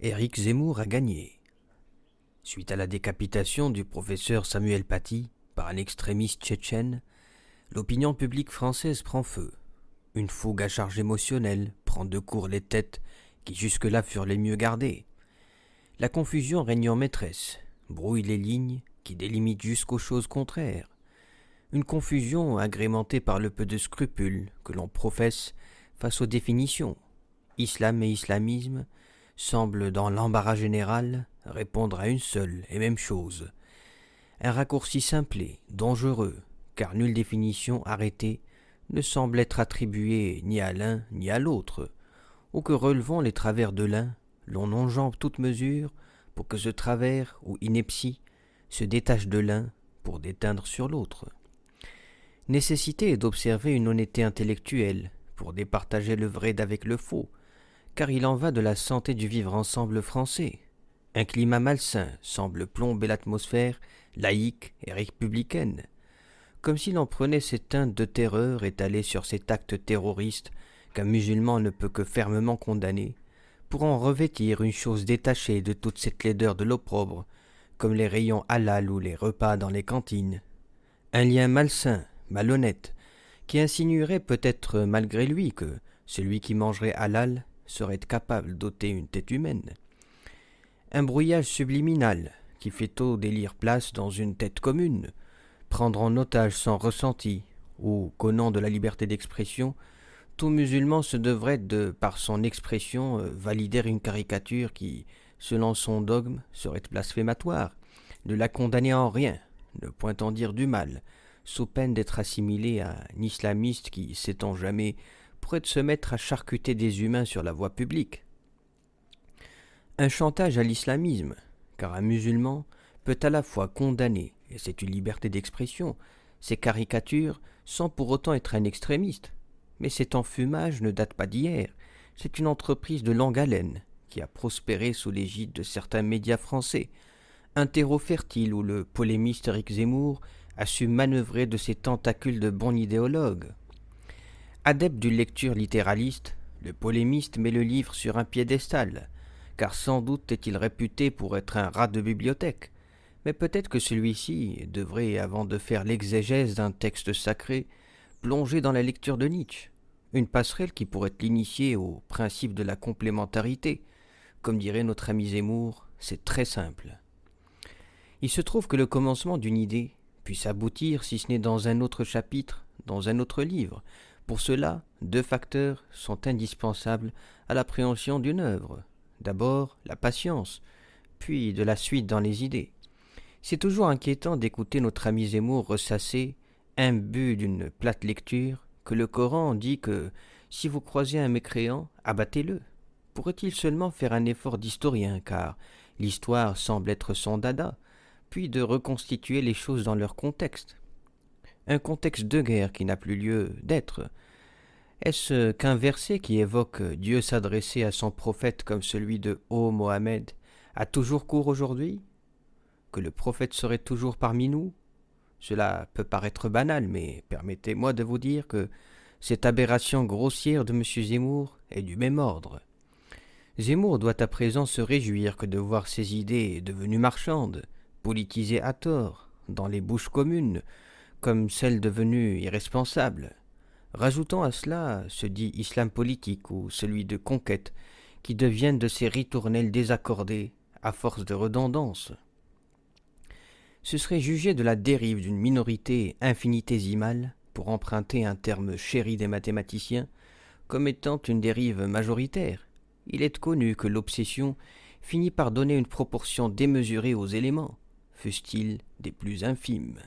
Éric Zemmour a gagné. Suite à la décapitation du professeur Samuel Paty par un extrémiste tchétchène, l'opinion publique française prend feu. Une fougue à charge émotionnelle prend de court les têtes qui jusque-là furent les mieux gardées. La confusion règne en maîtresse, brouille les lignes qui délimitent jusqu'aux choses contraires. Une confusion agrémentée par le peu de scrupules que l'on professe face aux définitions. Islam et islamisme semblent dans l'embarras général répondre à une seule et même chose. Un raccourci simplé, dangereux, car nulle définition arrêtée ne semble être attribuée ni à l'un ni à l'autre, ou que relevant les travers de l'un, l'on enjambe toute mesure pour que ce travers ou ineptie se détache de l'un pour déteindre sur l'autre. Nécessité est d'observer une honnêteté intellectuelle pour départager le vrai d'avec le faux, car il en va de la santé du vivre ensemble français. Un climat malsain semble plomber l'atmosphère laïque et républicaine, comme si l'on prenait ces teintes de terreur étalées sur cet acte terroriste qu'un musulman ne peut que fermement condamner, pour en revêtir une chose détachée de toute cette laideur de l'opprobre, comme les rayons halal ou les repas dans les cantines. Un lien malsain, malhonnête, qui insinuerait peut-être malgré lui que celui qui mangerait halal serait capable d'ôter une tête humaine. Un brouillage subliminal qui fait au délire place dans une tête commune, prendre en otage sans ressenti, ou qu'au nom de la liberté d'expression, tout musulman se devrait de, par son expression, valider une caricature qui, selon son dogme, serait blasphématoire, ne la condamner en rien, ne point en dire du mal, sous peine d'être assimilé à un islamiste qui, sait-on jamais, pourrait se mettre à charcuter des humains sur la voie publique. Un chantage à l'islamisme, car un musulman peut à la fois condamner, et c'est une liberté d'expression, ces caricatures sans pour autant être un extrémiste. Mais cet enfumage ne date pas d'hier, c'est une entreprise de longue haleine qui a prospéré sous l'égide de certains médias français, un terreau fertile où le polémiste Éric Zemmour a su manœuvrer de ses tentacules de bon idéologue. Adepte d'une lecture littéraliste, le polémiste met le livre sur un piédestal, car sans doute est-il réputé pour être un rat de bibliothèque, mais peut-être que celui-ci devrait, avant de faire l'exégèse d'un texte sacré, plonger dans la lecture de Nietzsche, une passerelle qui pourrait l'initier au principe de la complémentarité. Comme dirait notre ami Zemmour, c'est très simple. Il se trouve que le commencement d'une idée puisse aboutir, si ce n'est dans un autre chapitre, dans un autre livre. Pour cela, deux facteurs sont indispensables à l'appréhension d'une œuvre. D'abord, la patience, puis de la suite dans les idées. C'est toujours inquiétant d'écouter notre ami Zemmour ressasser, imbu d'une plate lecture, que le Coran dit que si vous croisez un mécréant, abattez-le. Pourrait-il seulement faire un effort d'historien, car l'histoire semble être son dada, puis de reconstituer les choses dans leur contexte. Un contexte de guerre qui n'a plus lieu d'être. Est-ce qu'un verset qui évoque Dieu s'adresser à son prophète comme celui de Ô Mohammed a toujours cours aujourd'hui? Que le prophète serait toujours parmi nous? Cela peut paraître banal, mais permettez-moi de vous dire que cette aberration grossière de M. Zemmour est du même ordre. Zemmour doit à présent se réjouir que de voir ses idées devenues marchandes, politisées à tort, dans les bouches communes, comme celles devenues irresponsables. Rajoutons à cela ce dit islam politique ou celui de conquête, qui deviennent de ces ritournelles désaccordées à force de redondance. Ce serait juger de la dérive d'une minorité infinitésimale, pour emprunter un terme chéri des mathématiciens, comme étant une dérive majoritaire. Il est connu que l'obsession finit par donner une proportion démesurée aux éléments, fussent-ils des plus infimes.